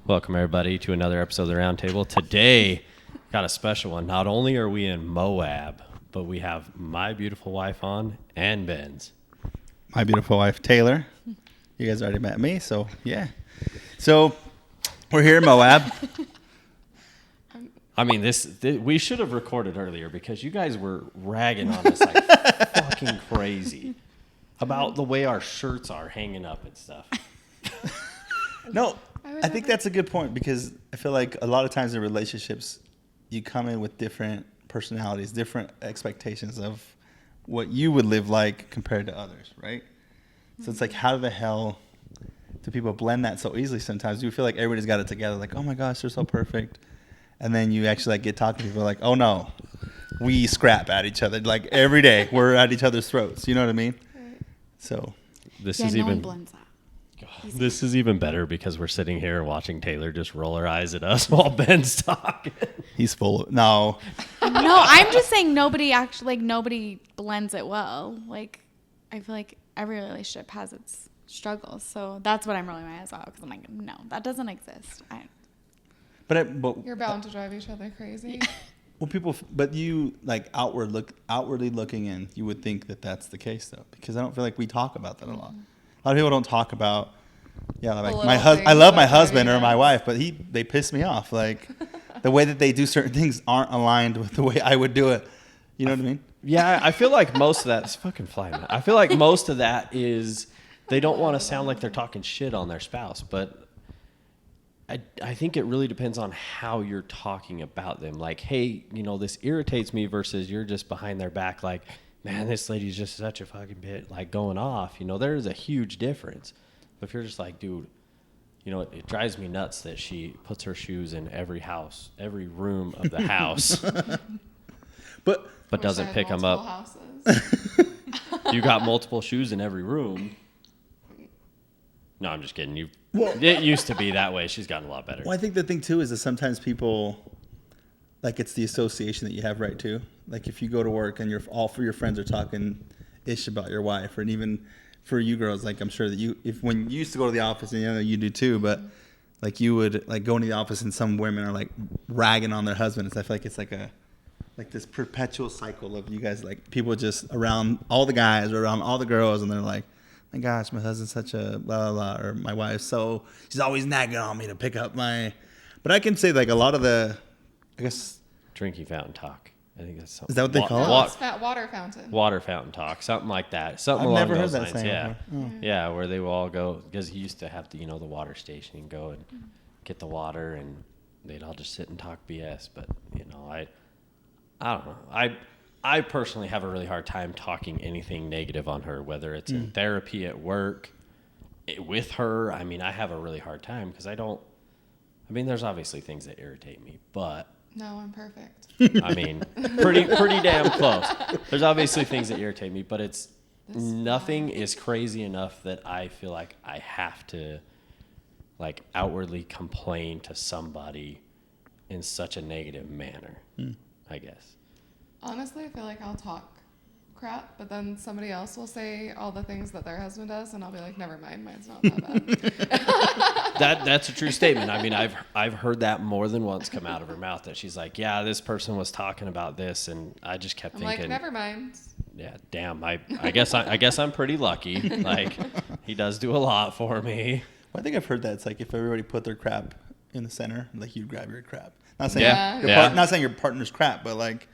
Welcome, everybody, to another episode of the Roundtable. Today, got a special one. Not only are we in Moab, but we have my beautiful wife on and Ben's. My beautiful wife, Taylor. You guys already met me, so yeah. So we're here in Moab. I mean, this we should have recorded earlier because you guys were ragging on us like fucking crazy about the way our shirts are hanging up and stuff. No, I think that's a good point because I feel like a lot of times in relationships, you come in with different personalities, different expectations of what you would live like compared to others, right? So it's like, how the hell do people blend that so easily sometimes? You feel like everybody's got it together, like, oh my gosh, they're so perfect. And then you actually like get talking to people like, oh no, we scrap at each other. Like every day we're at each other's throats. You know what I mean? Right. So This Yeah, is no even one blends that. This is even better because we're sitting here watching Taylor just roll her eyes at us while Ben's talking. he's full of, no. No, I'm just saying nobody blends it well. Like, I feel like every relationship has its struggles. So that's what I'm rolling my eyes out because I'm like, no, that doesn't exist. But You're bound to drive each other crazy. well, but you like outwardly looking in, you would think that that's the case though, because I don't feel like we talk about that a lot. A lot of people don't talk about, like I love my husband or my wife, but they piss me off. Like the way that they do certain things aren't aligned with the way I would do it. You know what I mean? Yeah, I feel like most of that is fucking flying. I feel like most of that is they don't want to sound like they're talking shit on their spouse, but I think it really depends on how you're talking about them. Like, hey, this irritates me versus you're just behind their back like, man, this lady's just such a fucking bit, like going off. There's a huge difference. But if you're just like, dude, it drives me nuts that she puts her shoes in every room of the house. but doesn't pick them up. Houses. You got multiple shoes in every room. No, I'm just kidding. It used to be that way. She's gotten a lot better. Well, I think the thing too is that sometimes people, like it's the association that you have, right? Too. Like if you go to work and all for your friends are talking ish about your wife, and even for you girls, like I'm sure that when you used to go to the office, and you do too, but like you would like go into the office and some women are like ragging on their husbands. I feel like it's like this perpetual cycle of you guys, like people just around all the guys or around all the girls, and they're like, my gosh, my husband's such a blah, blah, blah, or my wife, so she's always nagging on me to pick up my... But I can say, like, a lot of the, I guess... Drinking fountain talk. I think that's something. Is that what they call it? No, it's water fountain. Water fountain talk. Something like that. Something I've along never heard those that lines. saying Yeah. before. Oh. Yeah, where they will all go... Because he used to have the water station and go and get the water, and they'd all just sit and talk BS. But, I don't know. I personally have a really hard time talking anything negative on her, whether it's in therapy, at work, with her. I mean, I have a really hard time because there's obviously things that irritate me, but... No, I'm perfect. I mean, pretty damn close. There's obviously things that irritate me, but nothing is crazy enough that I feel like I have to, like, outwardly complain to somebody in such a negative manner, I guess. Honestly, I feel like I'll talk crap, but then somebody else will say all the things that their husband does, and I'll be like, never mind, mine's not that bad. That's a true statement. I mean, I've heard that more than once come out of her mouth, that she's like, yeah, this person was talking about this, and I just kept thinking, like, never mind. Yeah, damn. I guess I'm pretty lucky. Like, he does do a lot for me. Well, I think I've heard that. It's like if everybody put their crap in the center, like you grab your crap. Not saying not saying your partner's crap, but like,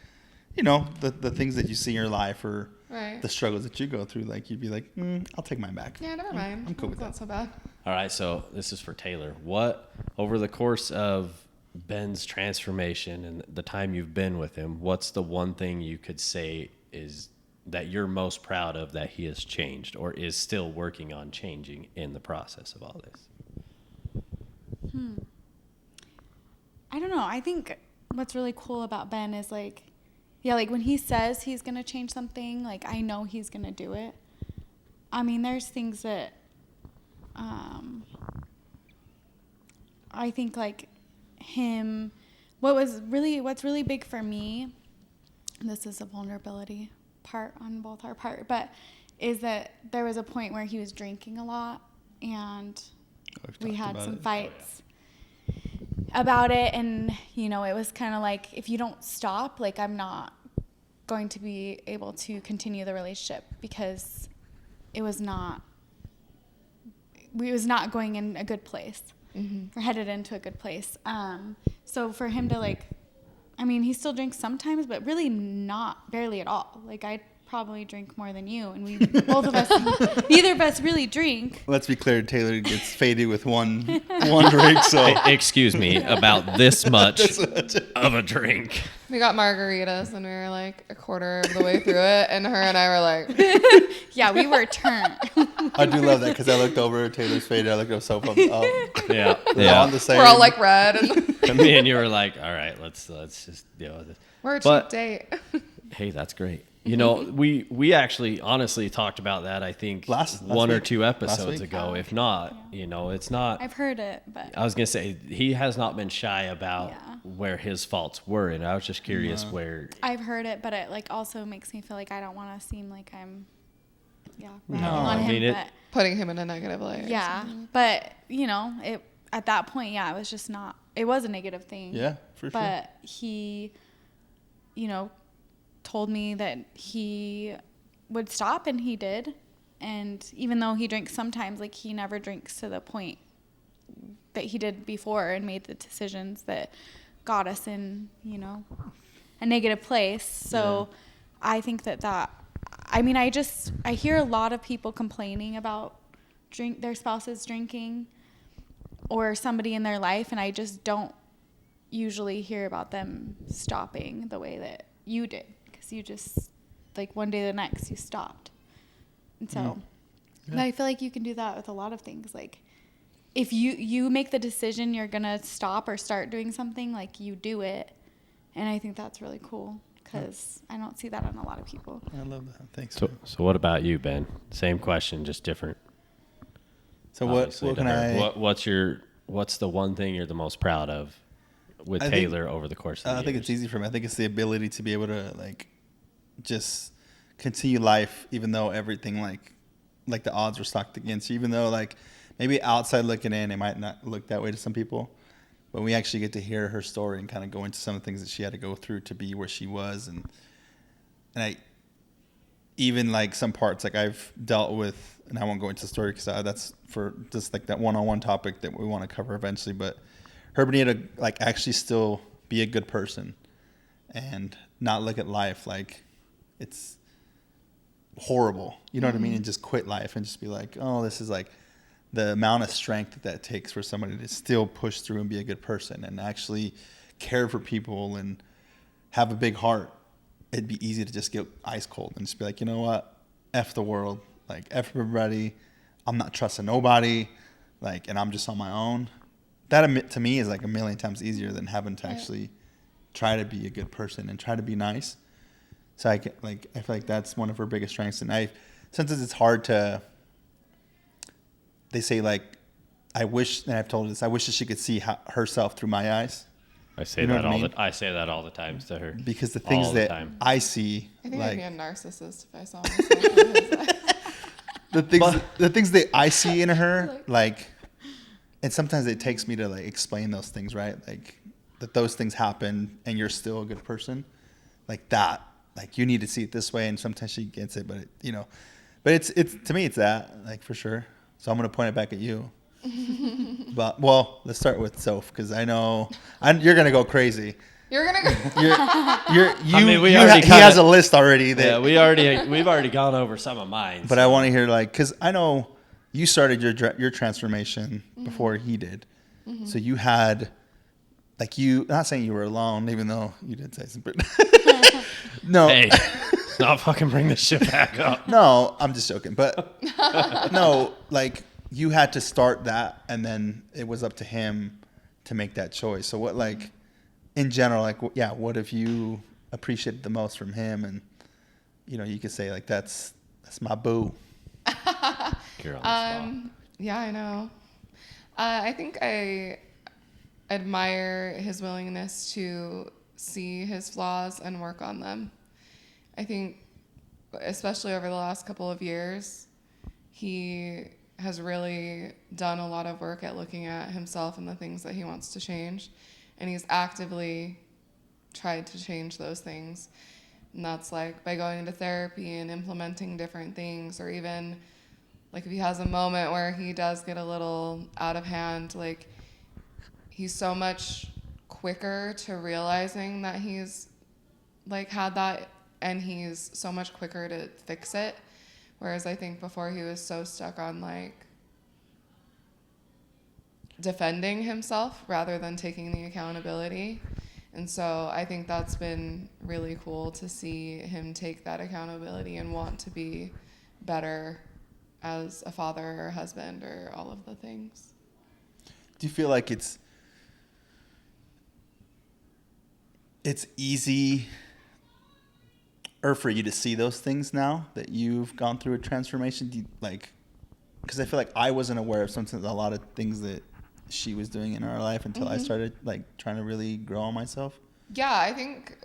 the things that you see in your life or the struggles that you go through, like you'd be like, I'll take mine back. Yeah, never mind. I'm cool with that. Not so bad. All right, so this is for Taylor. What, over the course of Ben's transformation and the time you've been with him, what's the one thing you could say is that you're most proud of that he has changed or is still working on changing in the process of all this? I don't know. I think what's really cool about Ben is like when he says he's going to change something, like I know he's going to do it. I mean, there's things that I think like him, what's really big for me, this is a vulnerability part on both our part, but is that there was a point where he was drinking a lot and we had some fights. about it. And, you know, it was kind of like, if you don't stop, like, I'm not going to be able to continue the relationship, because it was not going in a good place. We're headed into a good place. So for him to, like, I mean, he still drinks sometimes, but really not barely at all. Like, I probably drink more than you, and we both of us, neither of us really drink. Let's be clear, Taylor gets faded with one drink, so Excuse me, about this much of a drink. We got margaritas and we were like a quarter of the way through it, and her and I were like, Yeah, we were turned. I do love that, because I looked over, Taylor's faded, I looked over, so Yeah, we're all on the same. we're all like red, and And me and you were like, all right, let's just deal with this. we're a cheap But- date. Hey, that's great. You know, we actually honestly talked about that, I think, Last one or week. two episodes week. ago. If not, you know, it's not. I've heard it, but I was going to say, he has not been shy about Yeah. where his faults were. And I was just curious where. I've heard it, but it, like, also makes me feel like I don't want to seem like I'm, ragging No, on I him. mean, it- but Putting him in a negative light. or yeah, something. but, you know, it at that point, it was just not. It was a negative thing. Yeah, for sure. But he, you know, told me that he would stop, and he did. And even though he drinks sometimes, like, he never drinks to the point that he did before, and made the decisions that got us in, you know, a negative place. So I think that I mean, I hear a lot of people complaining about their spouses drinking, or somebody in their life, and I just don't usually hear about them stopping the way that you did, because you just, like, one day to the next you stopped. And so and I feel like you can do that with a lot of things. Like, if you make the decision you're gonna stop or start doing something, like, you do it. And I think that's really cool, because I don't see that in a lot of people. I love that. Thanks. So what about you, Ben? Same question, just different. So what obviously, can to I? her. What's the one thing you're the most proud of with I think- Taylor over the course of the I think years? it's easy for me. I think it's the ability to be able to, like, just continue life, even though everything, like the odds were stacked against you. Even though, like, maybe outside looking in, it might not look that way to some people, but we actually get to hear her story and kind of go into some of the things that she had to go through to be where she was, and I even, like, some parts, like, I've dealt with, and I won't go into the story because that's for just, like, that one-on-one topic that we want to cover eventually, but her being able to, like, actually still be a good person and not look at life like it's horrible, you know what I mean, and just quit life and just be like, oh, this is, like, the amount of strength that takes for somebody to still push through and be a good person and actually care for people and have a big heart. It'd be easy to just get ice cold and just be like, you know what, F the world, like, F everybody, I'm not trusting nobody, like, and I'm just on my own. That, to me, is, like, a million times easier than having to actually try to be a good person and try to be nice. So I feel like that's one of her biggest strengths. And sometimes it's hard to, they say, like, I wish, and I've told her this, I wish that she could see herself through my eyes. I say You know that what I all mean? I say that all the time to her. Because the All things the that time. I see, I think I'd like, be a narcissist if I saw myself in his eyes. the things that I see in her, like, and sometimes it takes me to, like, explain those things, right? Like, that those things happen and you're still a good person. Like that, like, you need to see it this way. And sometimes she gets it, but it's to me, it's that, like, for sure. So I'm going to point it back at you. But, well, let's start with Soph, because I know you're going to go crazy. You're gonna go. I mean, he He has a list already. That, Yeah, we've already gone over some of mine. But I want to hear, like, because I know you started your transformation before he did. So you had, like, not saying you were alone, even though you did say something. No. Hey, not fucking bring this shit back up. No, I'm just joking. But no, like, you had to start that, and then it was up to him to make that choice. So what, like, in general, like, yeah, what have you appreciated the most from him? And, you could say, like, that's my boo. You're on the spot. Yeah, I know. I think I admire his willingness to see his flaws and work on them. I think, especially over the last couple of years, he has really done a lot of work at looking at himself and the things that he wants to change. And he's actively tried to change those things. And that's like by going to therapy and implementing different things, or even like if he has a moment where he does get a little out of hand, like he's so much quicker to realizing that he's like had that, and he's so much quicker to fix it. Whereas I think before he was so stuck on like defending himself rather than taking the accountability. And so I think that's been really cool to see him take that accountability and want to be better as a father or a husband or all of the things. Do you feel like it's easy or for you to see those things now that you've gone through a transformation? Do you, like, because I feel like I wasn't aware of sometimes a lot of things that she was doing in our life until I started like trying to really grow on myself. Yeah, I think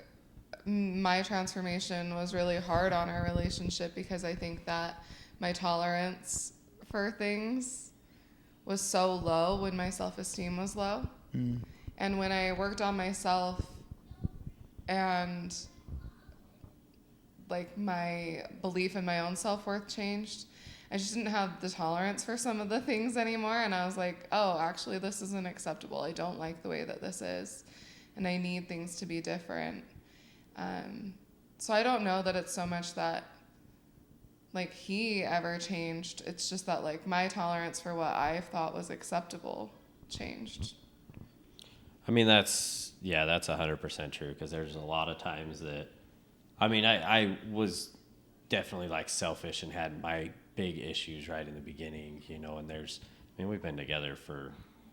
my transformation was really hard on our relationship because I think that my tolerance for things was so low when my self-esteem was low. And when I worked on myself and like my belief in my own self-worth changed, I just didn't have the tolerance for some of the things anymore. And I was like, oh, actually, this isn't acceptable. I don't like the way that this is. And I need things to be different. So I don't know that it's so much that like he ever changed. It's just that like my tolerance for what I thought was acceptable changed. I mean, that's 100% true, because there's a lot of times that, I mean, I was definitely like selfish and had my big issues right in the beginning, you know, and we've been together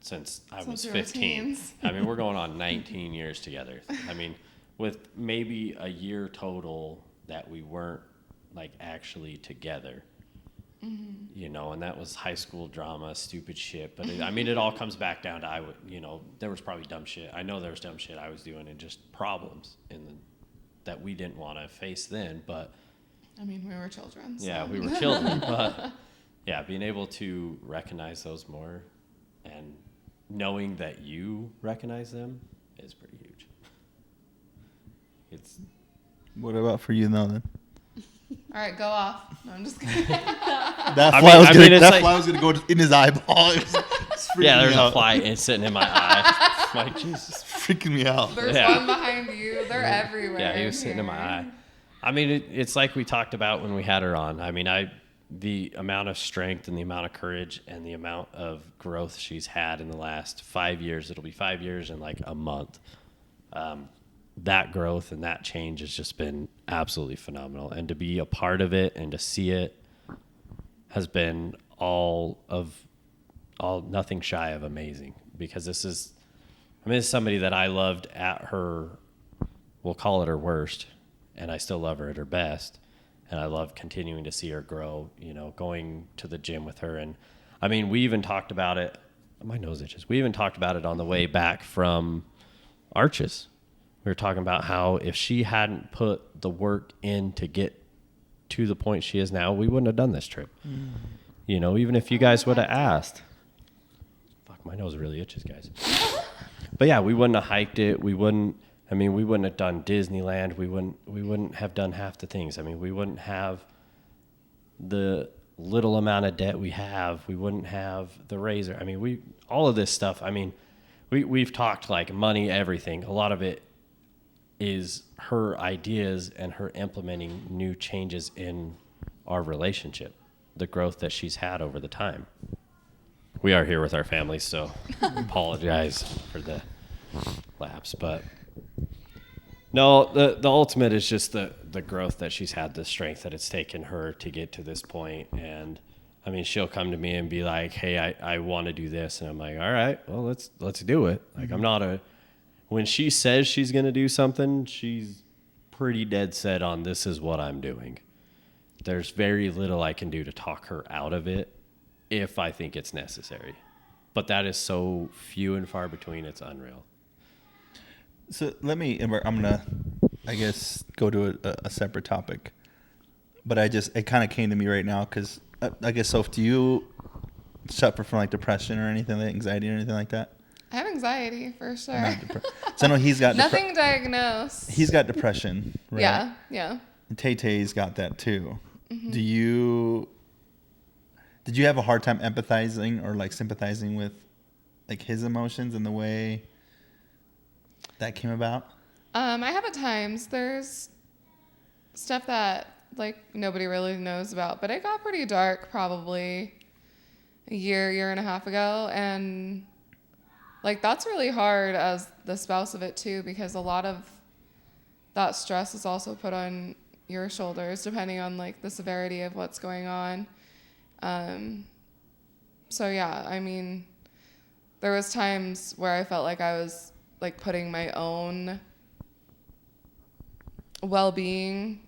since I was 15. I mean, we're going on 19 years together. I mean, with maybe a year total that we weren't like actually together, you know, and that was high school drama, stupid shit. But it all comes back down to there was probably dumb shit. I know there was dumb shit I was doing and just problems that we didn't want to face then, but I mean, we were children. So. Yeah, we were children, but yeah, being able to recognize those more and knowing that you recognize them is pretty huge. What about for you now then? All right, go off. No, I'm just kidding. That's why I was gonna go in his eyeball. There's a fly sitting in my eye. I'm like, Jesus, freaking me out. There's one behind you. They're everywhere. Yeah, he was sitting in my eye. I mean, it's like we talked about when we had her on. I mean, the amount of strength and the amount of courage and the amount of growth she's had in the last 5 years. It'll be 5 years in like a month. That growth and that change has just been absolutely phenomenal. And to be a part of it and to see it has been nothing shy of amazing, because this is somebody that I loved at her, we'll call it her worst, and I still love her at her best. And I love continuing to see her grow, you know, going to the gym with her. And I mean, we even talked about it. My nose itches. We even talked about it on the way back from Arches. We were talking about how if she hadn't put the work in to get to the point she is now, we wouldn't have done this trip. You know, even if you guys would have asked. Fuck, my nose really itches, guys. But yeah, we wouldn't have hiked it. We wouldn't have done Disneyland. We wouldn't have done half the things. I mean, we wouldn't have the little amount of debt we have. We wouldn't have the razor. I mean, all of this stuff. I mean, we've talked like money, everything. A lot of it is her ideas and her implementing new changes in our relationship, the growth that she's had over the time. We are here with our families, so apologize for the lapse, but no, the ultimate is just the growth that she's had, the strength that it's taken her to get to this point. And I mean, she'll come to me and be like, hey, I want to do this. And I'm like, all right, well, let's do it. Like, when she says she's going to do something, she's pretty dead set on this is what I'm doing. There's very little I can do to talk her out of it if I think it's necessary. But that is so few and far between, it's unreal. So I'm going to, I guess, go to a separate topic. But it kind of came to me right now because, I guess, Soph, do you suffer from like depression or anything, like anxiety or anything like that? I have anxiety for sure. Not so I know he's got Nothing diagnosed. He's got depression, right? Yeah, yeah. And Tay-Tay's got that too. Mm-hmm. Did you have a hard time empathizing or like sympathizing with like his emotions and the way that came about? I have at times. There's stuff that like nobody really knows about, but it got pretty dark probably a year and a half ago, and like that's really hard as the spouse of it too, because a lot of that stress is also put on your shoulders depending on like the severity of what's going on. So yeah, I mean, there was times where I felt like I was like putting my own well-being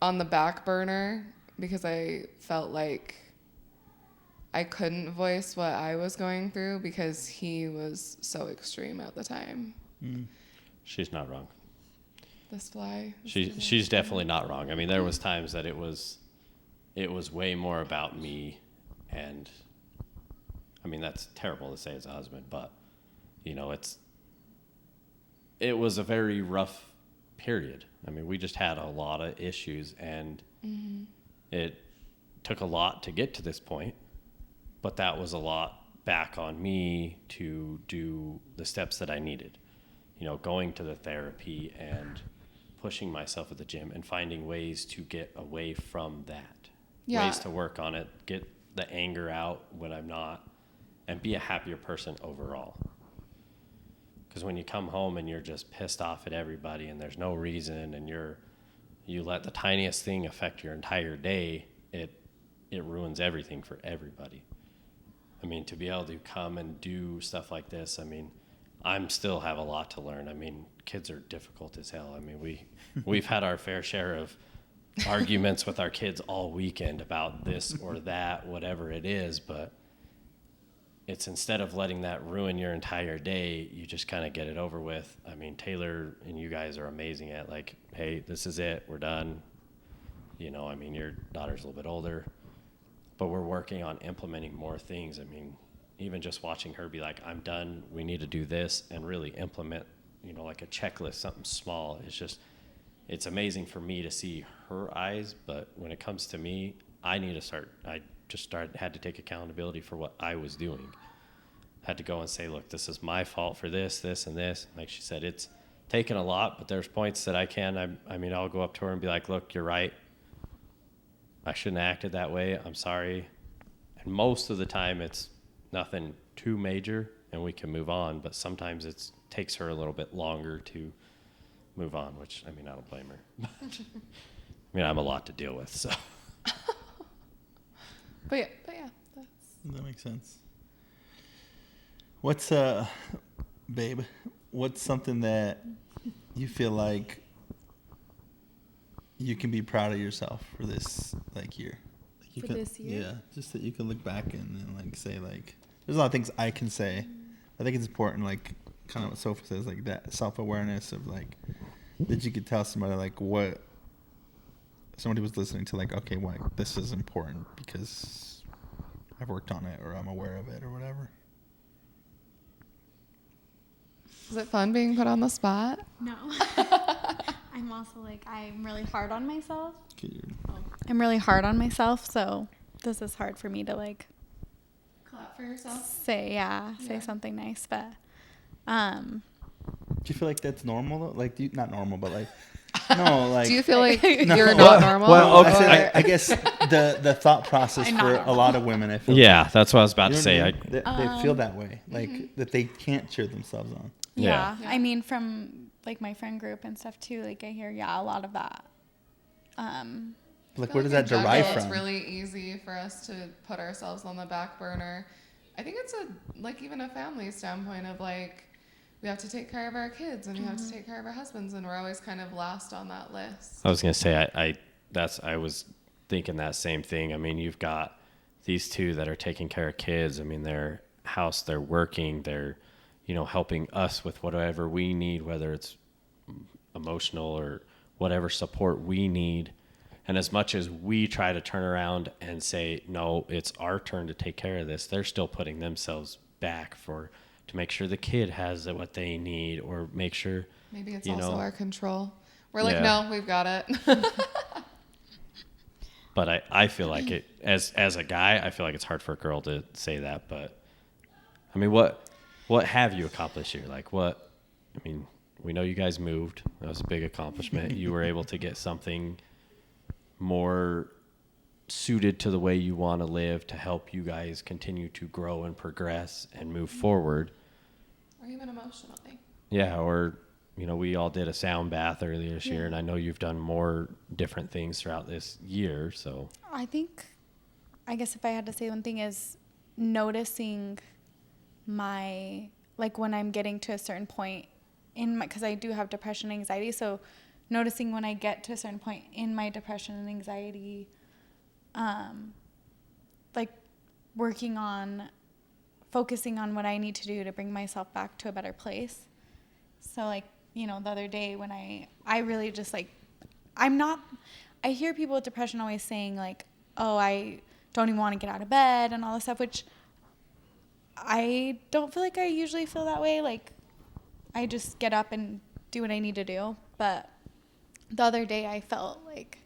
on the back burner because I felt like I couldn't voice what I was going through because he was so extreme at the time. She's not wrong. This fly. She's definitely not wrong. I mean, there was times that it was way more about me, and I mean that's terrible to say as a husband, but you know it was a very rough period. I mean, we just had a lot of issues, and it took a lot to get to this point, but that was a lot back on me to do the steps that I needed. You know, going to the therapy and pushing myself at the gym and finding ways to get away from that. Yeah. Ways to work on it, get the anger out when I'm not, and be a happier person overall. Because when you come home and you're just pissed off at everybody and there's no reason, and you let the tiniest thing affect your entire day, it ruins everything for everybody. I mean, to be able to come and do stuff like this, I mean, I'm still have a lot to learn. I mean, kids are difficult as hell. I mean, we've had our fair share of arguments with our kids all weekend about this or that, whatever it is, but it's instead of letting that ruin your entire day, you just kind of get it over with. I mean, Taylor and you guys are amazing at like, hey, this is it, we're done. You know, I mean, your daughter's a little bit older, but we're working on implementing more things. I mean, even just watching her be like, I'm done, we need to do this, and really implement, you know, like a checklist, something small. It's amazing for me to see her eyes, but when it comes to me, I had to take accountability for what I was doing. Had to go and say, look, this is my fault for this, and this. Like she said, it's taken a lot, but there's points that I'll go up to her and be like, look, you're right. I shouldn't have acted that way. I'm sorry. And most of the time it's nothing too major and we can move on, but sometimes it takes her a little bit longer to move on, which, I mean, I don't blame her. I mean, I'm a lot to deal with, so. But yeah, That makes sense. What's babe, what's something that you feel like you can be proud of yourself for this like year? This year? Yeah, just that you can look back and like say like, there's a lot of things I can say. I think it's important, like kind of what Sophie says, like that self-awareness of like, that you could tell somebody like what somebody was listening to, like, okay, well, like, this is important because I've worked on it or I'm aware of it or whatever. is it fun being put on the spot? No. I'm also like, I'm really hard on myself. Okay, I'm really hard on myself, so this is hard for me to like Clap for yourself. say something nice, but do you feel like that's normal though? Like, not normal, but like, no, like. Do you feel like No. you're not normal? Well, okay. I guess the thought process I'm for not a lot of women, I feel. Yeah, that's what I was about You to know what say. I mean? They feel that way, like that they can't cheer themselves on. yeah. Yeah. I mean, from like my friend group and stuff too, like I hear a lot of that. Like, I where feel does like that in derive general, from? It's really easy for us to put ourselves on the back burner. I think it's even a family standpoint of like, we have to take care of our kids and we have to take care of our husbands, and we're always kind of last on that list. I was gonna say I was thinking that same thing. I mean, you've got these two that are taking care of kids. I mean, they're working, they're, you know, helping us with whatever we need, whether it's emotional or whatever support we need. And as much as we try to turn around and say, no, it's our turn to take care of this, they're still putting themselves back to make sure the kid has what they need, or make sure. Maybe it's also our control. We're like, Yeah. no, we've got it. But I feel like it, as a guy, I feel like it's hard for a girl to say that. But I mean, what have you accomplished here? Like we know you guys moved. That was a big accomplishment. You were able to get something more suited to the way you want to live to help you guys continue to grow and progress and move forward. Or even emotionally. Yeah, or we all did a sound bath earlier this year, and I know you've done more different things throughout this year. So I guess if I had to say one thing is noticing when I'm getting to a certain point because I do have depression and anxiety, so noticing when I get to a certain point in my depression and anxiety, focusing on what I need to do to bring myself back to a better place. So the other day when I really just I hear people with depression always saying oh, I don't even want to get out of bed and all this stuff, which I don't feel like I usually feel that way. I just get up and do what I need to do. But the other day I felt like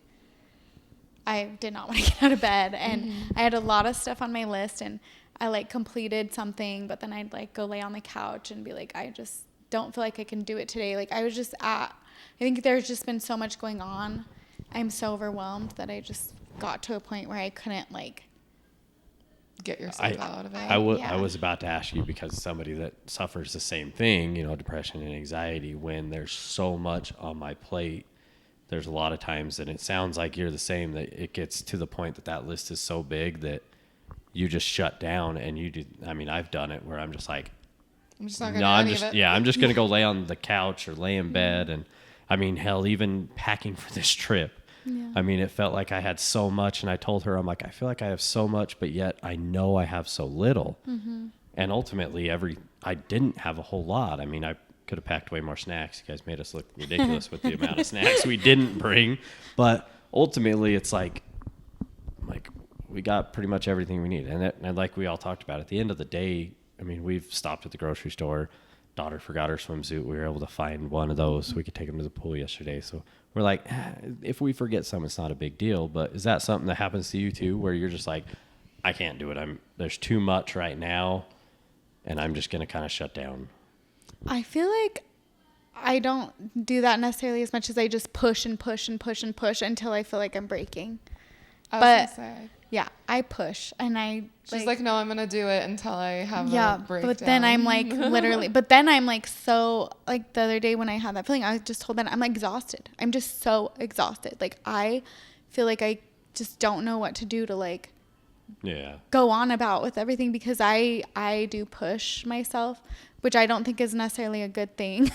I did not want to get out of bed, and I had a lot of stuff on my list, and I completed something, but then I'd go lay on the couch and be I just don't feel like I can do it today. I was just I think there's just been so much going on. I'm so overwhelmed that I just got to a point where I couldn't get yourself out of it. I was about to ask you, because somebody that suffers the same thing, depression and anxiety, when there's so much on my plate, there's a lot of times, and it sounds like you're the same, that it gets to the point that list is so big that you just shut down, and I've done it where I'm just I'm just not gonna do any of it. I'm just gonna go lay on the couch or lay in bed. And hell, even packing for this trip, it felt like I had so much, and I told her, I feel like I have so much, but yet I know I have so little. And ultimately I didn't have a whole lot. I could have packed way more snacks. You guys made us look ridiculous with the amount of snacks we didn't bring, but ultimately it's we got pretty much everything we need. And like we all talked about, at the end of the day, we've stopped at the grocery store. Daughter forgot her swimsuit. We were able to find one of those. We could take them to the pool yesterday. So we're if we forget some, it's not a big deal. But is that something that happens to you too, where you're just I can't do it. There's too much right now, and I'm just going to kind of shut down? I feel like I don't do that necessarily as much as I just push and push and push and push until I feel like I'm breaking. Yeah, I push, and she's no, I'm gonna do it until I have a breakdown. But then I'm literally, but then I'm so the other day when I had that feeling, I just told Ben, I'm exhausted. I'm just so exhausted. I feel like I just don't know what to do to go on about with everything, because I do push myself, which I don't think is necessarily a good thing.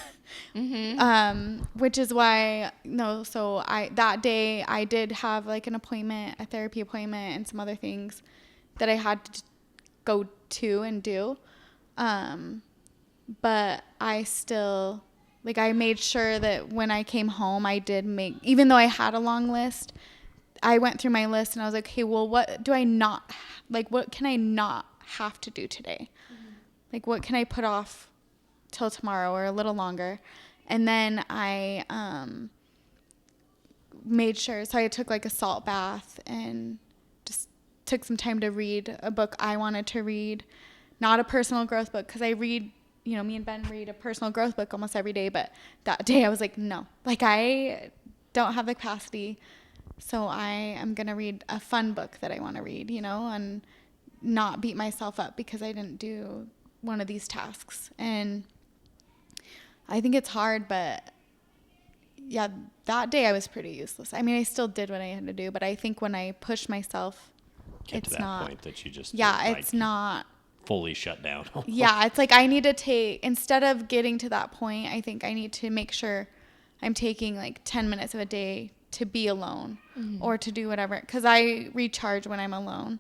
Which is why, that day I did have an appointment, a therapy appointment, and some other things that I had to go to and do. But I still, I made sure that when I came home, I did even though I had a long list, I went through my list and I was like, hey, well, what do I not, what can I not have to do today? What can I put off till tomorrow or a little longer? And then I made sure, so I took a salt bath and just took some time to read a book I wanted to read, not a personal growth book, because I read, me and Ben read a personal growth book almost every day, but that day I was no, I don't have the capacity, so I am going to read a fun book that I want to read, and not beat myself up because I didn't do one of these tasks. And I think it's hard, but yeah, that day I was pretty useless. I still did what I had to do, but I think when I push myself, get to that point that you just it's not fully shut down. Yeah, it's I need to take, instead of getting to that point, I think I need to make sure I'm taking 10 minutes of a day to be alone or to do whatever, because I recharge when I'm alone.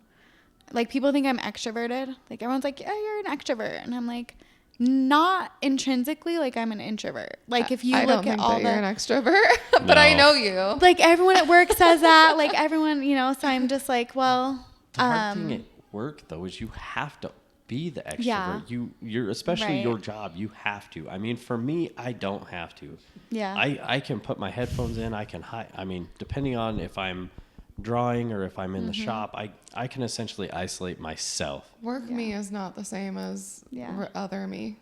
People think I'm extroverted. Everyone's yeah, you're an extrovert, and I'm not intrinsically, like I'm an introvert. Like if you I look don't at think all that you're the, an extrovert, but I know you. like everyone at work says that, like everyone, you know, so I'm just like, well, The hard thing at work though is you have to be the extrovert. Yeah. You're especially Right. your job. You have to. I mean, for me, I don't have to. yeah. I can put my headphones in. I can hide. I mean, depending on if I'm drawing or if I'm in the shop, I can essentially isolate myself. Work me is not the same as Yeah. other me.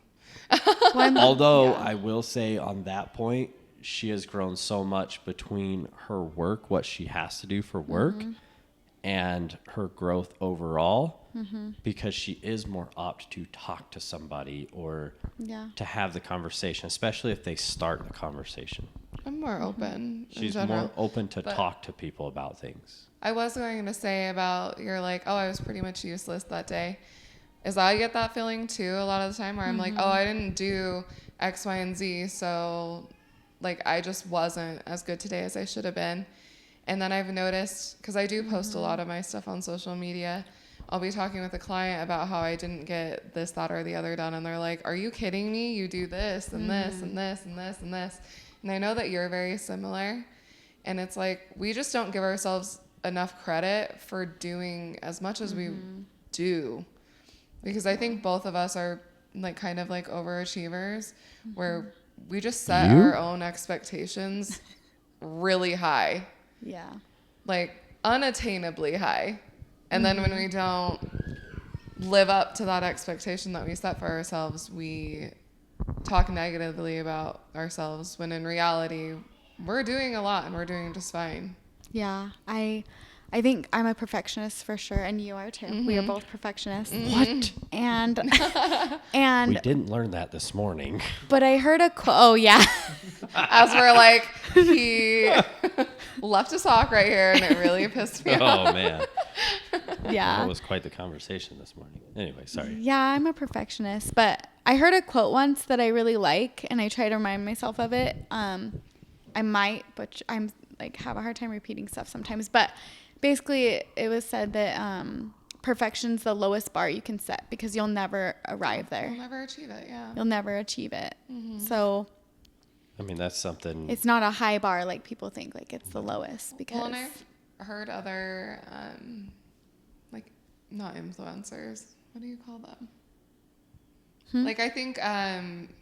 Although Yeah. I will say on that point, she has grown so much between her work, what she has to do for work, and her growth overall, because she is more apt to talk to somebody or Yeah. to have the conversation, especially if they start the conversation. I'm more open in She's general. more open to but- talk to people about things. I was going to say about you're like, oh, I was pretty much useless that day. Is I get that feeling too a lot of the time where I'm like, oh, I didn't do X, Y, and Z. So like I just wasn't as good today as I should have been. And then I've noticed, because I do post a lot of my stuff on social media, I'll be talking with a client about how I didn't get this, that, or the other done. And they're like, are you kidding me? You do this and this and this and this and this. And I know that you're very similar. And it's like, we just don't give ourselves enough credit for doing as much as we do. Because I think both of us are like kind of like overachievers where we just set You? our own expectations really high, Yeah. like unattainably high. And then when we don't live up to that expectation that we set for ourselves, we talk negatively about ourselves when in reality, we're doing a lot and we're doing just fine. Yeah. I think I'm a perfectionist for sure, and you are too. We are both perfectionists. What? And We didn't learn that this morning. but I heard a quote. Oh yeah. As we're like, he left a sock right here and it really pissed me off. Oh, man. Yeah. That was quite the conversation this morning. Anyway, sorry. Yeah, I'm a perfectionist, but I heard a quote once that I really like, and I try to remind myself of it. I might, but I'm like have a hard time repeating stuff sometimes. But basically, it was said that perfection's the lowest bar you can set because you'll never arrive there. We'll never achieve it, yeah. You'll never achieve it. So I mean, that's something. it's not a high bar like people think. Like it's the lowest because. Well, and I've heard other, like, not influencers. What do you call them? Like, I think,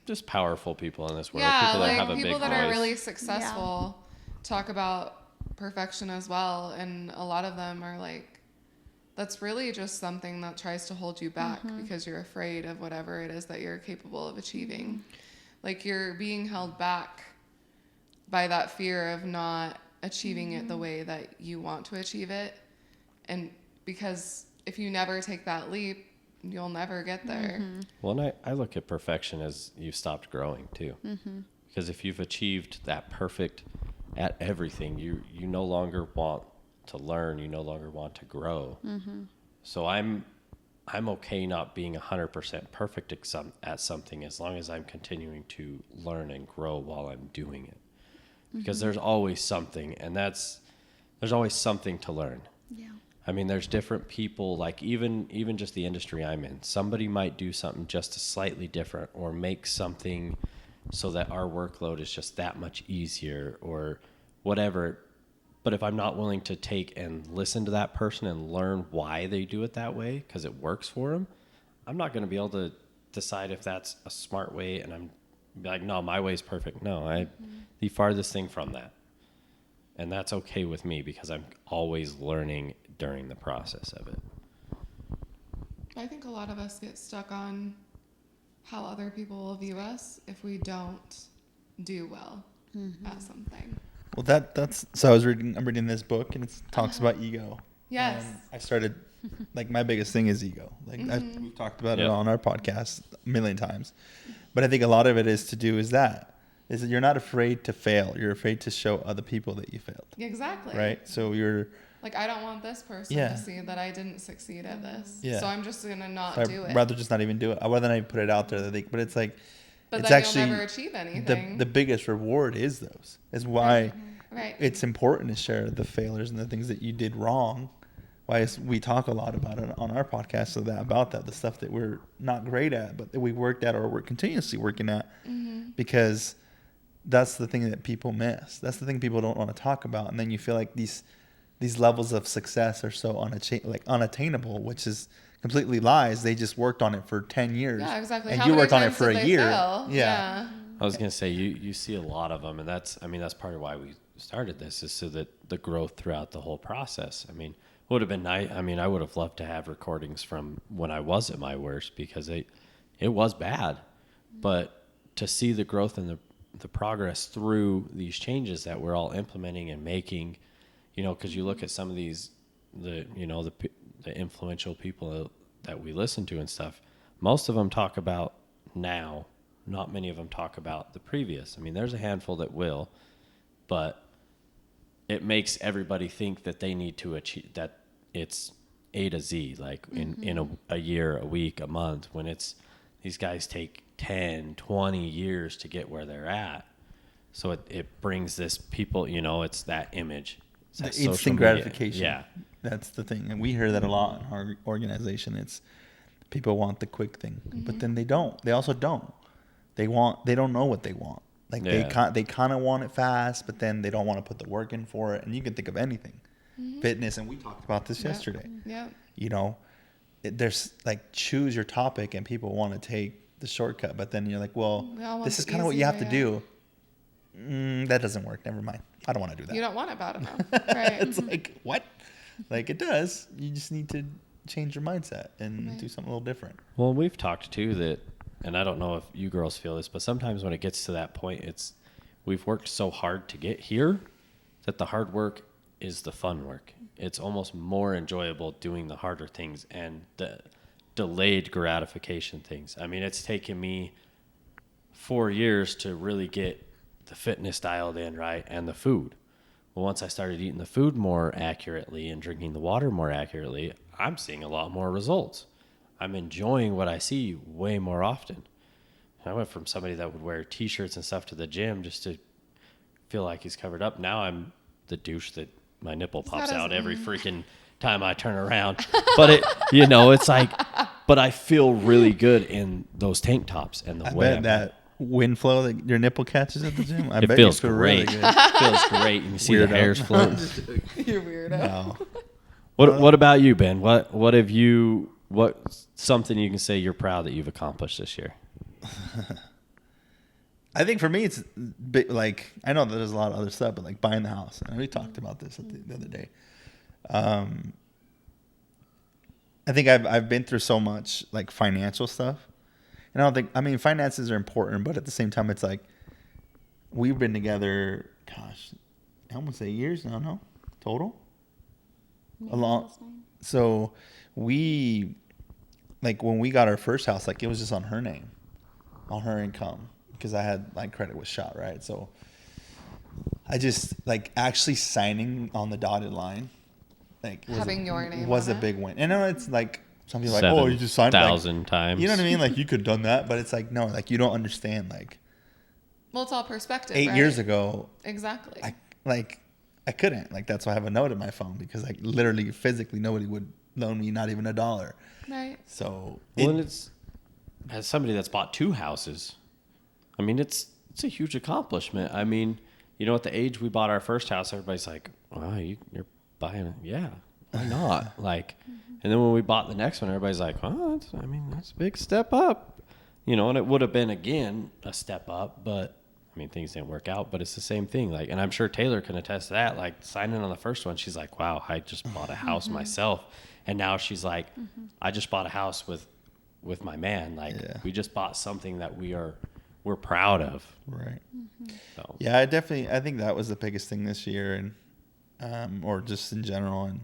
just powerful people in this world. yeah, People that like have a people big that voice. are really successful talk about perfection as well. And a lot of them are like, that's really just something that tries to hold you back because you're afraid of whatever it is that you're capable of achieving. Like you're being held back by that fear of not achieving it the way that you want to achieve it. And because if you never take that leap, you'll never get there. Well, and I look at perfection as you've stopped growing too. Because if you've achieved that perfect at everything, you no longer want to learn. You no longer want to grow. So I'm okay not being 100% perfect at something as long as I'm continuing to learn and grow while I'm doing it. Because there's always something, and there's always something to learn. Yeah. I mean, there's different people, like even just the industry I'm in. Somebody might do something just slightly different or make something so that our workload is just that much easier or whatever. But if I'm not willing to take and listen to that person and learn why they do it that way because it works for them, I'm not going to be able to decide if that's a smart way. And I'm like, no, my way is perfect. No, the farthest thing from that. And that's okay with me because I'm always learning during the process of it. I think a lot of us get stuck on how other people will view us if we don't do well at something. Well, that's so I'm reading this book and it talks about ego. Yes. And I started like my biggest thing is ego. Like we've talked about it Yep. on our podcast a million times, but I think a lot of it is that you're not afraid to fail. You're afraid to show other people that you failed. Exactly. Right. So you're Like, I don't want this person Yeah. to see that I didn't succeed at this. Yeah. So I'm just going to not I'd do it. rather just not even do it. I'd rather not even put it out there. But it's like But it's then actually you'll never achieve anything. the biggest reward is those. Is why Right. it's important to share the failures and the things that you did wrong, we talk a lot about it on our podcast, so that about that, the stuff that we're not great at, but that we worked at or we're continuously working at, because that's the thing that people miss. That's the thing people don't want to talk about. And then you feel like these levels of success are so unattainable, which is completely lies. They just worked on it for 10 years. Yeah, exactly. And How you many worked on it times for did a they year. fail? Yeah. I was gonna say you see a lot of them, and that's part of why we started this, is so that the growth throughout the whole process. I mean, would have been nice. I mean, I would have loved to have recordings from when I was at my worst, because it was bad, but to see the growth and the progress through these changes that we're all implementing and making, because you look at some of these, the influential people that we listen to and stuff, most of them talk about now. Not many of them talk about the previous. I mean, there's a handful that will, but it makes everybody think that they need to achieve, that it's A to Z, like in a year, a week, a month, when it's, these guys take 10, 20 years to get where they're at. So it brings this people, it's that image. It's that The instant media. gratification. Yeah. That's the thing. And we hear that a lot in our organization. It's people want the quick thing, but then they don't. They also don't. They don't know what they want. Like they kind of want it fast, but then they don't want to put the work in for it. And you can think of anything, fitness. And we talked about this yesterday. Yeah. There's like, choose your topic, and people want to take the shortcut, but then you're like, well, this is kind of what you have to do. That doesn't work. Never mind. I don't want to do that. You don't want it bad enough. Right. It's like, what? Like, it does. You just need to change your mindset and do something a little different. Well, we've talked too that, and I don't know if you girls feel this, but sometimes when it gets to that point, we've worked so hard to get here that the hard work is the fun work. It's almost more enjoyable doing the harder things and the delayed gratification things. I mean, it's taken me 4 years to really get the fitness dialed in, right, and the food. Well, once I started eating the food more accurately and drinking the water more accurately, I'm seeing a lot more results. I'm enjoying what I see way more often. I went from somebody that would wear T-shirts and stuff to the gym just to feel like he's covered up. Now I'm the douche that my nipple pops out every freaking time I turn around. But it's like, but I feel really good in those tank tops and the way bet that wind flow that your nipple catches at the gym. I it bet feels you feel great. really good. It feels great. And you see the hairs floating. You're weirdo. No. What about you, Ben? What's something you can say you're proud that you've accomplished this year? I think for me, it's like, I know that there's a lot of other stuff, but like buying the house. And we talked about this the other day. I think I've been through so much like financial stuff. And finances are important, but at the same time, it's like, we've been together, gosh, almost 8 years now, no? Total? So when we got our first house, like, it was just on her name, on her income, because I had, like, credit was shot, right? So I just, like, actually signing on the dotted line, like, Having your name was on a it. big win. And I know it's like, some people are like, oh, you just signed 7,000 times. You know what I mean? Like, you could have done that, but it's like, no, like, you don't understand. Like, Well, it's all perspective. 8 right? years ago, Exactly. I couldn't. Like, that's why I have a note in my phone, because like literally physically nobody would loan me not even $1. Right. So it's as somebody that's bought 2 houses, I mean, it's a huge accomplishment. I mean, at the age we bought our first house, everybody's like, wow, you're buying it. Yeah, why not? Like, and then when we bought the next one, everybody's like, oh, that's a big step up. And it would have been, again, a step up, but I mean, things didn't work out, but it's the same thing. Like, and I'm sure Taylor can attest to that. Like, signing on the first one, she's like, wow, I just bought a house myself. And now she's like, I just bought a house with my man. Like, we just bought something that we're proud of. Right. So. Yeah, I think that was the biggest thing this year, and or just in general. And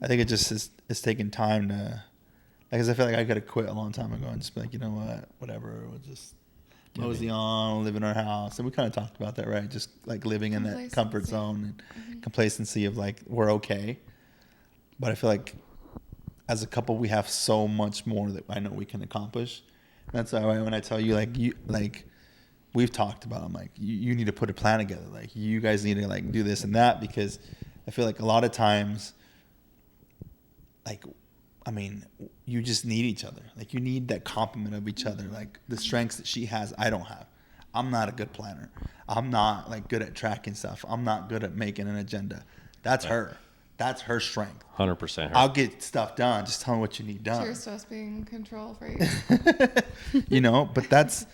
I think it just is taking time to, because I feel like I could have quit a long time ago and just be like, you know what, whatever, we'll just mosey on, live in our house. And we kind of talked about that, right? Just like living in that comfort zone and complacency of like, we're okay. But I feel like as a couple, we have so much more that I know we can accomplish. That's why when I tell you, we've talked about, I'm like, you need to put a plan together. Like, you guys need to like do this and that, because I feel like a lot of times like, I mean, you just need each other. Like, you need that complement of each other. Like, the strengths that she has, I don't have. I'm not a good planner. I'm not, like, good at tracking stuff. I'm not good at making an agenda. That's her. That's her strength. 100% her. I'll get stuff done. Just tell me what you need done. Cheers to us being control freaks. You know, but that's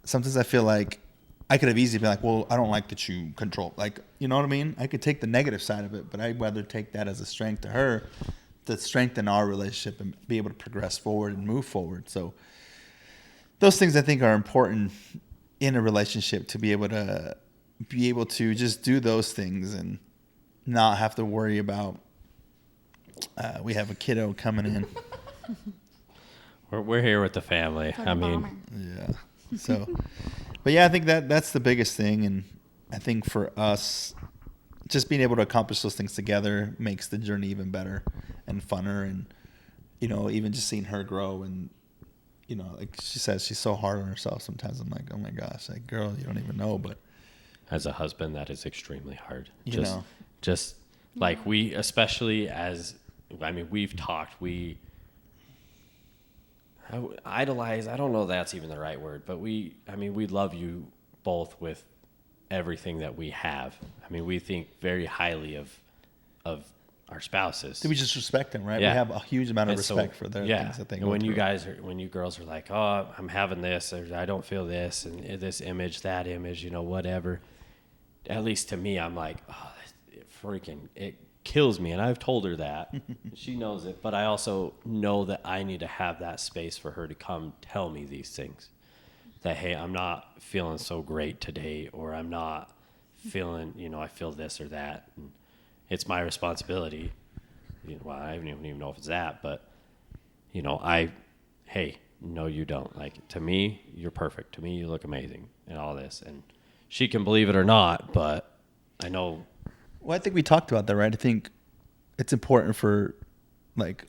sometimes I feel like I could have easily been like, well, I don't like that you control. Like, you know what I mean? I could take the negative side of it, but I'd rather take that as a strength to her to strengthen our relationship and be able to progress forward and move forward. So those things I think are important in a relationship, to be able to just do those things and not have to worry about we have a kiddo coming in. We're here with the family. I mean, Yeah. So, but yeah, I think that's the biggest thing. And I think for us, just being able to accomplish those things together makes the journey even better and funner. And, you know, even just seeing her grow and, you know, like she says, she's so hard on herself. Sometimes I'm like, oh my gosh, like, girl, you don't even know. But as a husband, that is extremely hard. You know. Just like we, especially as, I mean, we've talked, idolize, I don't know if that's even the right word, but we love you both with everything that we have. I mean, we think very highly of our spouses. we just respect them, right? Yeah. We have a huge amount of And so, respect for their things that they and go when through. when you girls are like, oh, I'm having this, or I don't feel this, and this image, that image, you know, whatever. At least to me, I'm like, oh, it kills me. And I've told her that. She knows it. But I also know that I need to have that space for her to come tell me these things. That, hey, I'm not feeling so great today, or I'm not feeling, you know, I feel this or that. And it's my responsibility. You know, well, I don't even know if it's that, but, you know, hey, no, you don't. Like, to me, you're perfect. To me, you look amazing and all this. And she can believe it or not, but I know. Well, I think we talked about that, right? I think it's important for like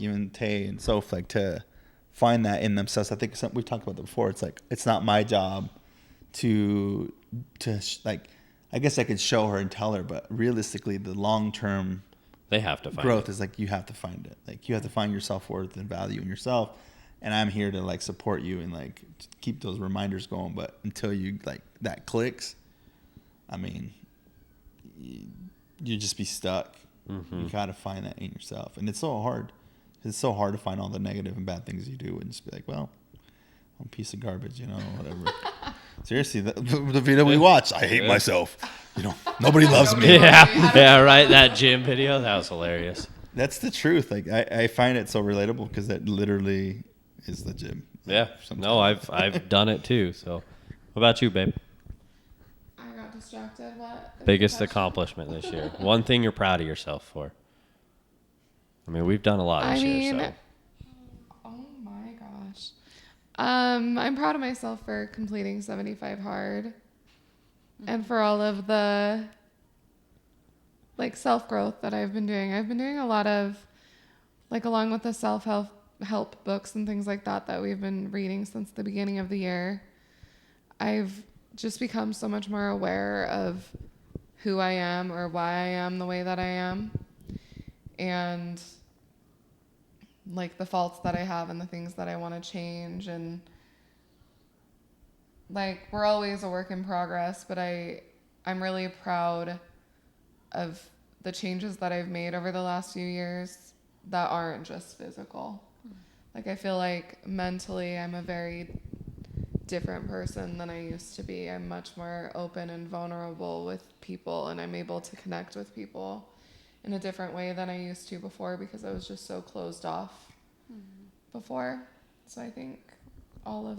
even Tay and Sophie, like, to find that in themselves. I think we've talked about that before. It's like, it's not my job to like, I guess I could show her and tell her, but realistically, the long-term They have to find growth it. is like, you have to find it. Like, you have to find your self-worth and value in yourself. And I'm here to like support you and like keep those reminders going. But until you like that clicks, I mean, you just be stuck. Mm-hmm. You got to find that in yourself. And it's so hard. It's so hard to find all the negative and bad things you do and just be like, well, I'm a piece of garbage, you know, whatever. Seriously, the video we watched, I hate myself. You know, nobody loves me. Yeah, right. That gym video, that was hilarious. That's the truth. Like, I find it so relatable because that literally is the gym. Yeah. Sometimes. No, I've done it too. So, what about you, babe? I got distracted. What? Biggest accomplishment this year. One thing you're proud of yourself for. I mean, we've done a lot this year. So. Oh my gosh. I'm proud of myself for completing 75 hard and for all of the like self-growth that I've been doing. I've been doing a lot of like, along with the self-help books and things like that we've been reading since the beginning of the year. I've just become so much more aware of who I am or why I am the way that I am. And like the faults that I have and the things that I want to change. And like, we're always a work in progress, but I'm really proud of the changes that I've made over the last few years that aren't just physical. Like, I feel like mentally I'm a very different person than I used to be. I'm much more open and vulnerable with people, and I'm able to connect with people in a different way than I used to before because I was just so closed off before. So I think all of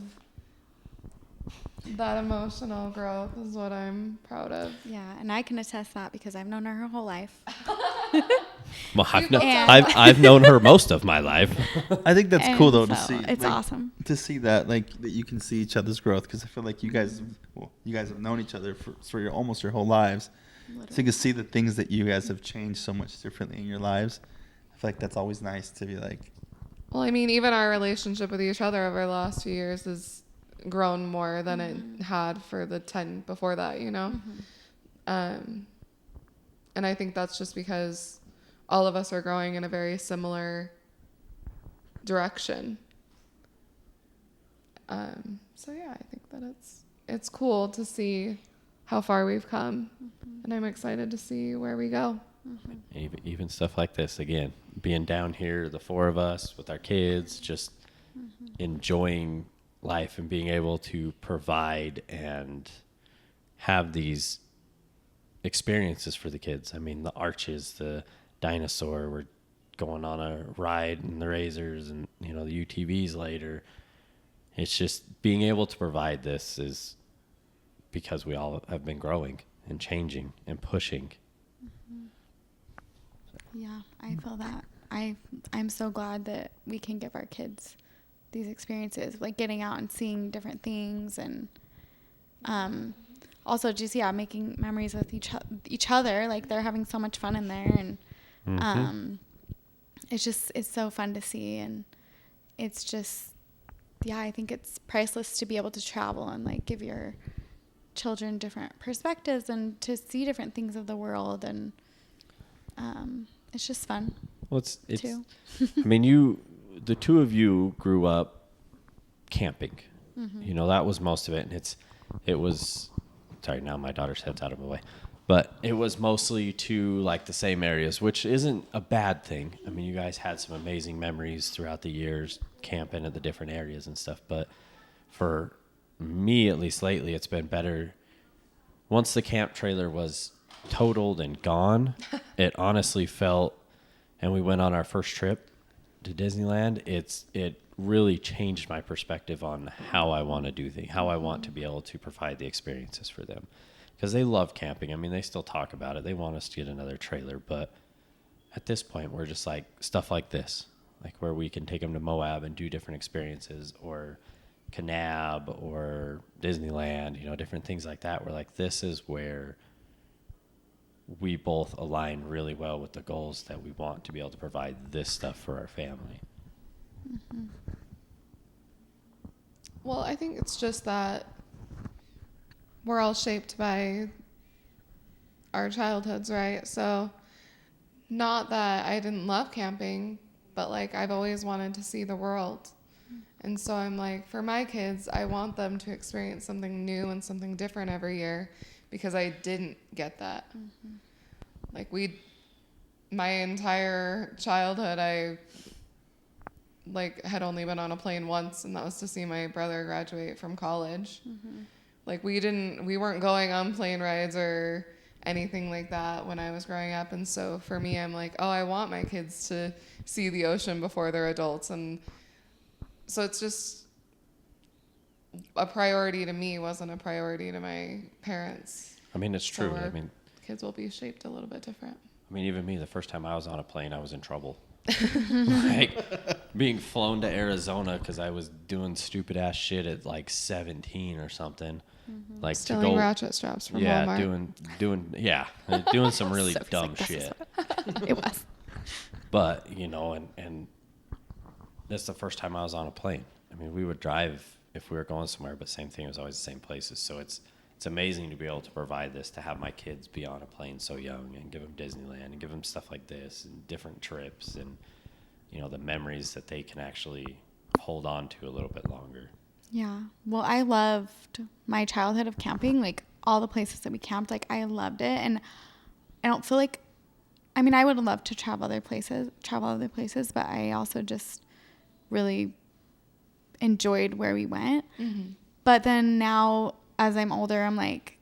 that emotional growth is what I'm proud of. Yeah, and I can attest that because I've known her whole life. Well, And- I've known her most of my life. I think that's cool though to see. It's like, awesome to see that, like, that you can see each other's growth, because I feel like you guys have known each other for almost your whole lives. Literally. So you can see the things that you guys have changed so much differently in your lives. I feel like that's always nice to be like. Well, I mean, even our relationship with each other over the last few years has grown more than it had for the 10 before that, you know? And I think that's just because all of us are growing in a very similar direction. So yeah, I think that it's cool to see how far we've come, and I'm excited to see where we go. Even stuff like this, again, being down here, the four of us with our kids, just enjoying life and being able to provide and have these experiences for the kids. I mean, the arches, the dinosaur, we're going on a ride in the razors, and the UTVs later. It's just being able to provide this is because we all have been growing and changing and pushing. Yeah, I feel that. I'm so glad that we can give our kids these experiences, like getting out and seeing different things, and also just making memories with each other. Like they're having so much fun in there, and it's so fun to see, and it's just I think it's priceless to be able to travel and like give your children different perspectives and to see different things of the world, and it's just fun. Well, it's too. I mean, the two of you grew up camping. That was most of it, and it was. Sorry, now my daughter's head's out of my way, but it was mostly to like the same areas, which isn't a bad thing. I mean, you guys had some amazing memories throughout the years camping at the different areas and stuff, but for me, at least lately, it's been better. Once the camp trailer was totaled and gone, it honestly felt, and we went on our first trip to Disneyland, it really changed my perspective on how I want to do things, how I want to be able to provide the experiences for them. Because they love camping. I mean, they still talk about it. They want us to get another trailer, but at this point, we're just like stuff like this, like where we can take them to Moab and do different experiences, or Canab or Disneyland, different things like that. We're like, this is where we both align really well with the goals that we want to be able to provide this stuff for our family. Well, I think it's just that we're all shaped by our childhoods, right? So not that I didn't love camping, but like I've always wanted to see the world. And so I'm like, for my kids, I want them to experience something new and something different every year, because I didn't get that. Like my entire childhood, I like had only been on a plane once, and that was to see my brother graduate from college. Like we weren't going on plane rides or anything like that when I was growing up. And so for me, I'm like, I want my kids to see the ocean before they're adults. And so it's just a priority to me, wasn't a priority to my parents. I mean, it's true. So I mean, kids will be shaped a little bit different. I mean, even me, the first time I was on a plane, I was in trouble. Like being flown to Arizona because I was doing stupid ass shit at like 17 or something. Like Stealing to go, ratchet straps from Walmart. doing some really Sophie's dumb like, shit. It was. But and that's the first time I was on a plane. I mean, we would drive if we were going somewhere, but same thing, it was always the same places. So it's amazing to be able to provide this, to have my kids be on a plane so young and give them Disneyland and give them stuff like this and different trips and, the memories that they can actually hold on to a little bit longer. Yeah. Well, I loved my childhood of camping, like all the places that we camped, like I loved it. And I don't feel like, I mean, I would love to travel other places, but I also just really enjoyed where we went. But then now, as I'm older, I'm like,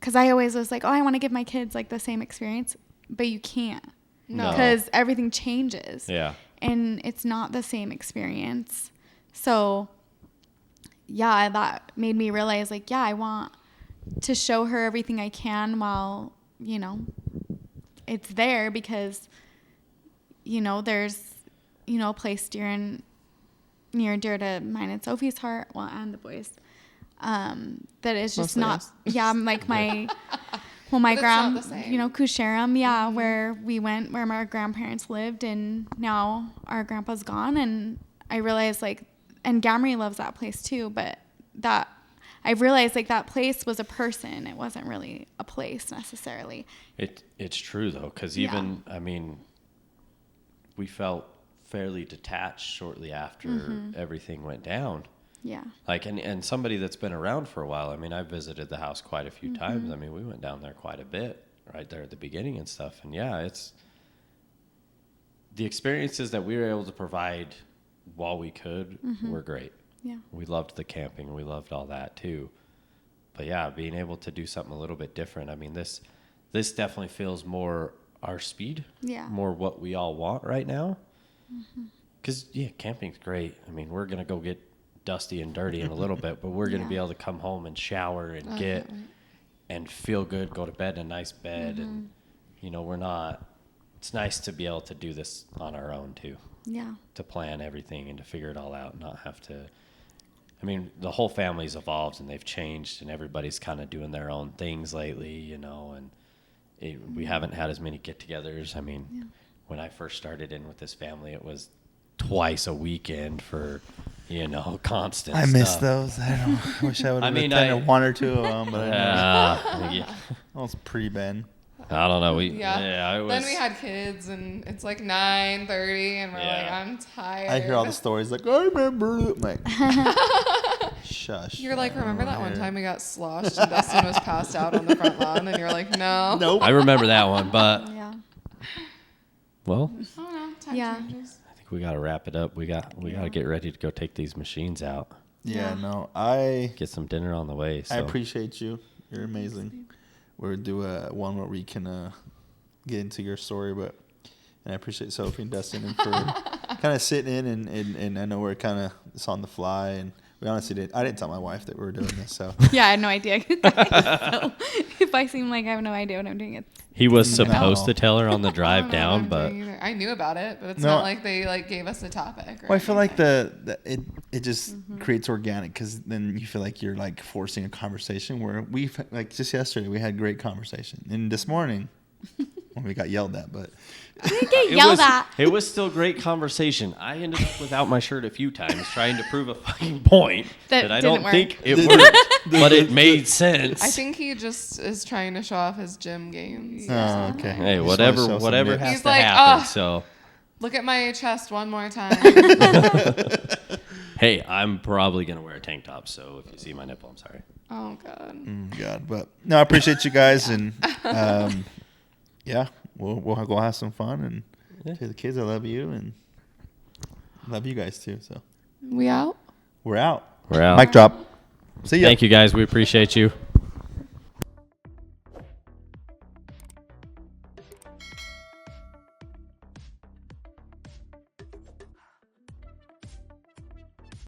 because I always was like, I want to give my kids like the same experience, but you can't. No. Because everything changes. Yeah. And it's not the same experience. So, yeah, that made me realize, like, I want to show her everything I can while, it's there, because, there's, a place near and dear to mine and Sophie's heart, well, and the boys. That is just Mostly not, us. like my, my But it's not the same. Kusharam, where we went, where my grandparents lived, and now our grandpa's gone, and I realized, like, and Gamry loves that place too, but that I've realized like that place was a person. It wasn't really a place necessarily. It's true though, because even I mean, we felt fairly detached shortly after everything went down. Yeah. Like, and somebody that's been around for a while, I mean, I've visited the house quite a few times. I mean, we went down there quite a bit right there at the beginning and stuff. And yeah, it's the experiences that we were able to provide while we could were great. Yeah. We loved the camping. We loved all that too. But yeah, being able to do something a little bit different. I mean, this definitely feels more our speed. Yeah. More what we all want right now. Because, camping's great. I mean, we're going to go get dusty and dirty in a little bit, but we're going to be able to come home and shower and get and feel good, go to bed in a nice bed. And, we're not, it's nice to be able to do this on our own too. Yeah. To plan everything and to figure it all out and not have to, I mean, the whole family's evolved and they've changed and everybody's kind of doing their own things lately, and we haven't had as many get-togethers. I mean, when I first started in with this family, it was twice a weekend for, constant I stuff. miss those. I wish I would have attended one or two of them, but that was pre-Ben. I don't know. It was. Then we had kids, and it's like 9:30, and we're like, I'm tired. I hear all the stories like, I remember. I'm like, shush. You're like, remember that one time we got sloshed and Dustin was passed out on the front lawn, and you're like, no. Nope. I remember that one, but well, time changes. I think we got to wrap it up. We got to get ready to go take these machines out. I get some dinner on the way. So. I appreciate you. You're amazing. We'll do one where we can get into your story, and I appreciate Sophie and Dustin for kind of sitting in, and I know we're kind of it's on the fly, and we honestly I didn't tell my wife that we were doing this, so I had no idea. So if I seem like I have no idea what I'm doing, he was supposed to tell her on the drive down, but I knew about it, but it's not like they gave us a topic. Well, I feel like it just creates organic, because then you feel like you're like forcing a conversation where just yesterday we had great conversation, and this morning when we got yelled at, but it was still great conversation. I ended up without my shirt a few times trying to prove a fucking point that I don't think it worked, but it made sense. I think he just is trying to show off his gym games. Oh, okay. Hey, whatever has He's to like, happen. So look at my chest one more time. Hey, I'm probably gonna wear a tank top, so if you see my nipple, I'm sorry. Oh God. God, but no, I appreciate you guys, and we'll go have some fun, and to the kids, I love you, and love you guys too. So We out? we're out. We're out. Mic drop. See ya. Thank you guys. We appreciate you.